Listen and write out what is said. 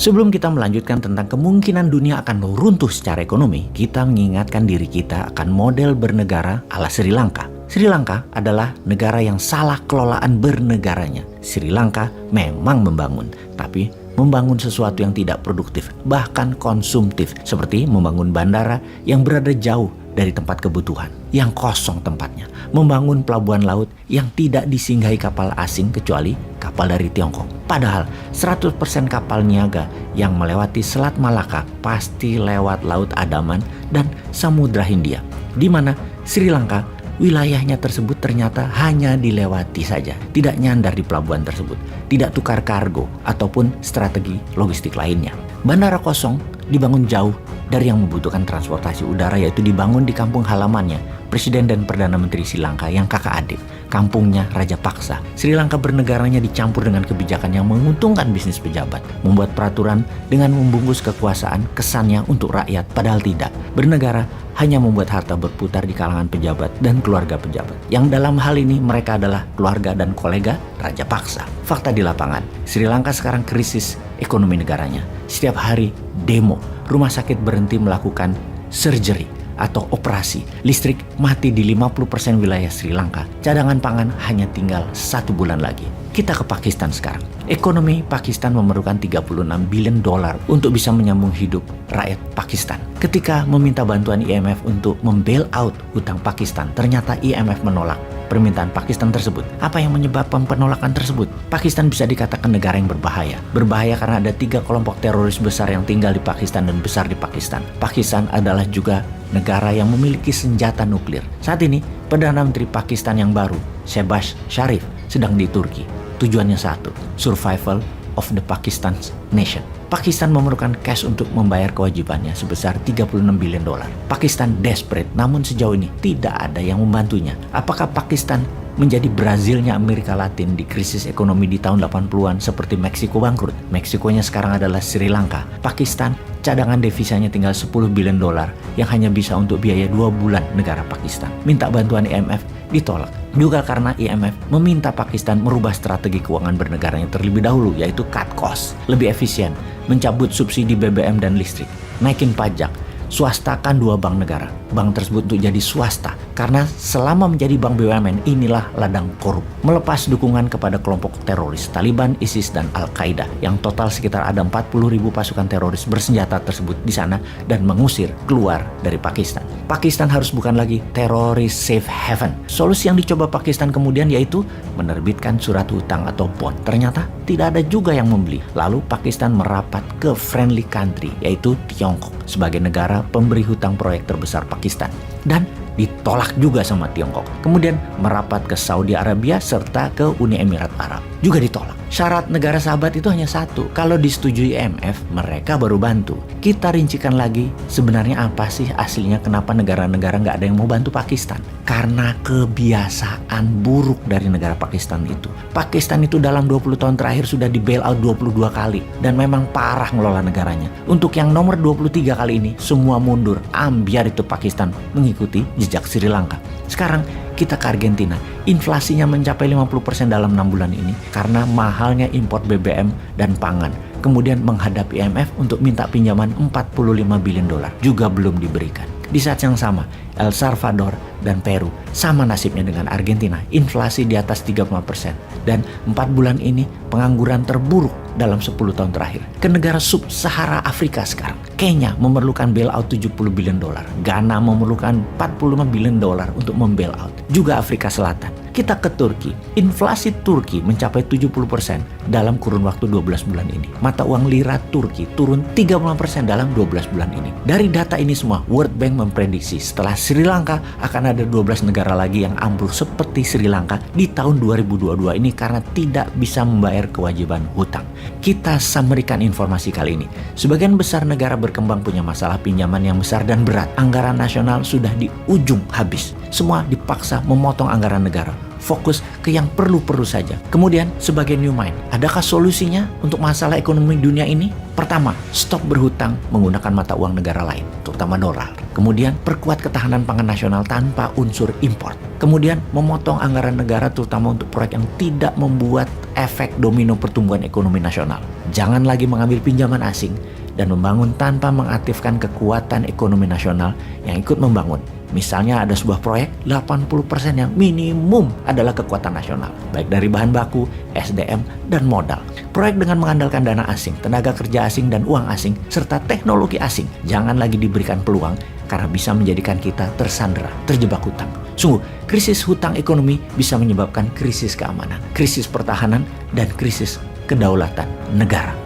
Sebelum kita melanjutkan tentang kemungkinan dunia akan runtuh secara ekonomi, kita mengingatkan diri kita akan model bernegara ala Sri Lanka. Sri Lanka adalah negara yang salah kelolaan bernegaranya. Sri Lanka memang membangun, tapi membangun sesuatu yang tidak produktif, bahkan konsumtif, seperti membangun bandara yang berada jauh dari tempat kebutuhan, yang kosong tempatnya, membangun pelabuhan laut yang tidak disinggahi kapal asing kecuali kapal dari Tiongkok. Padahal 100% kapal niaga yang melewati Selat Malaka pasti lewat Laut Andaman dan Samudra Hindia, di mana Sri Lanka wilayahnya tersebut ternyata hanya dilewati saja, tidak nyandar di pelabuhan tersebut, tidak tukar kargo ataupun strategi logistik lainnya. Bandara kosong dibangun jauh dari yang membutuhkan transportasi udara, yaitu dibangun di kampung halamannya Presiden dan Perdana Menteri Sri Lanka yang kakak adik, kampungnya Raja Paksa. Sri Lanka bernegaranya dicampur dengan kebijakan yang menguntungkan bisnis pejabat, membuat peraturan dengan membungkus kekuasaan kesannya untuk rakyat, padahal tidak. Bernegara hanya membuat harta berputar di kalangan pejabat dan keluarga pejabat, yang dalam hal ini mereka adalah keluarga dan kolega Raja Paksa. Fakta di lapangan, Sri Lanka sekarang krisis ekonomi negaranya. Setiap hari demo, rumah sakit berhenti melakukan surgery atau operasi, listrik mati di 50% wilayah Sri Lanka, cadangan pangan hanya tinggal 1 bulan lagi. Kita ke Pakistan sekarang. Ekonomi Pakistan memerlukan 36 billion dolar untuk bisa menyambung hidup rakyat Pakistan. Ketika meminta bantuan IMF untuk membail out hutang Pakistan, ternyata IMF menolak permintaan Pakistan tersebut. Apa yang menyebabkan penolakan tersebut? Pakistan bisa dikatakan negara yang berbahaya. Berbahaya karena ada 3 kelompok teroris besar yang tinggal di Pakistan dan besar di Pakistan. Pakistan adalah juga negara yang memiliki senjata nuklir. Saat ini, Perdana Menteri Pakistan yang baru, Shehbaz Sharif, sedang di Turki. Tujuannya satu, survival of the Pakistan nation. Pakistan memerlukan cash untuk membayar kewajibannya sebesar 36 billion dolar. Pakistan desperate, namun sejauh ini tidak ada yang membantunya. Apakah Pakistan menjadi Brazilnya Amerika Latin di krisis ekonomi di tahun 80-an seperti Meksiko bangkrut? Meksikonya sekarang adalah Sri Lanka. Pakistan cadangan devisanya tinggal 10 billion dolar yang hanya bisa untuk biaya 2 bulan negara Pakistan. Minta bantuan IMF ditolak. Juga karena IMF meminta Pakistan merubah strategi keuangan bernegaranya terlebih dahulu, yaitu cut cost, lebih efisien, mencabut subsidi BBM dan listrik, naikin pajak, swastakan 2 bank negara. Bank tersebut untuk jadi swasta karena selama menjadi bank BUMN inilah ladang korup. Melepas dukungan kepada kelompok teroris Taliban, ISIS, dan Al-Qaeda yang total sekitar ada 40.000 pasukan teroris bersenjata tersebut di sana dan mengusir keluar dari Pakistan. Pakistan harus bukan lagi teroris safe haven. Solusi yang dicoba Pakistan kemudian yaitu menerbitkan surat hutang atau bond. Ternyata tidak ada juga yang membeli. Lalu Pakistan merapat ke friendly country yaitu Tiongkok sebagai negara pemberi hutang proyek terbesar Pakistan dan ditolak juga sama Tiongkok. Kemudian merapat ke Saudi Arabia serta ke Uni Emirat Arab, juga ditolak. Syarat negara sahabat itu hanya satu, kalau disetujui IMF mereka baru bantu. Kita rincikan lagi sebenarnya apa sih aslinya kenapa negara-negara nggak ada yang mau bantu Pakistan. Karena kebiasaan buruk dari negara Pakistan itu. Pakistan itu dalam 20 tahun terakhir sudah di bail out 22 kali dan memang parah ngelola negaranya. Untuk yang nomor 23 kali ini semua mundur, ambiar itu Pakistan mengikuti jejak Sri Lanka. Sekarang kita ke Argentina, inflasinya mencapai 50% dalam 6 bulan ini karena mahalnya impor BBM dan pangan. Kemudian menghadap IMF untuk minta pinjaman 45 billion dolar, juga belum diberikan. Di saat yang sama, El Salvador dan Peru sama nasibnya dengan Argentina, inflasi di atas 30% dan 4 bulan ini pengangguran terburuk dalam 10 tahun terakhir. Ke negara sub-Sahara Afrika sekarang, Kenya memerlukan bailout 70 billion dolar, Ghana memerlukan 45 billion dolar untuk membailout, juga Afrika Selatan. Kita ke Turki, inflasi Turki mencapai 70% dalam kurun waktu 12 bulan ini. Mata uang lira Turki turun 30% dalam 12 bulan ini. Dari data ini semua, World Bank memprediksi setelah Sri Lanka akan ada 12 negara lagi yang ambruk seperti Sri Lanka di tahun 2022 ini karena tidak bisa membayar kewajiban hutang. Kita summary-kan informasi kali ini. Sebagian besar negara berkembang punya masalah pinjaman yang besar dan berat. Anggaran nasional sudah di ujung habis. Semua dipaksa memotong anggaran negara. Fokus ke yang perlu-perlu saja. Kemudian sebagai new mind, adakah solusinya untuk masalah ekonomi dunia ini? Pertama, stop berhutang menggunakan mata uang negara lain, terutama dolar. Kemudian, perkuat ketahanan pangan nasional tanpa unsur impor. Kemudian, memotong anggaran negara terutama untuk proyek yang tidak membuat efek domino pertumbuhan ekonomi nasional. Jangan lagi mengambil pinjaman asing dan membangun tanpa mengaktifkan kekuatan ekonomi nasional yang ikut membangun. Misalnya ada sebuah proyek, 80% yang minimum adalah kekuatan nasional, baik dari bahan baku, SDM, dan modal. Proyek dengan mengandalkan dana asing, tenaga kerja asing, dan uang asing, serta teknologi asing, jangan lagi diberikan peluang karena bisa menjadikan kita tersandera, terjebak hutang. Sungguh, krisis hutang ekonomi bisa menyebabkan krisis keamanan, krisis pertahanan, dan krisis kedaulatan negara.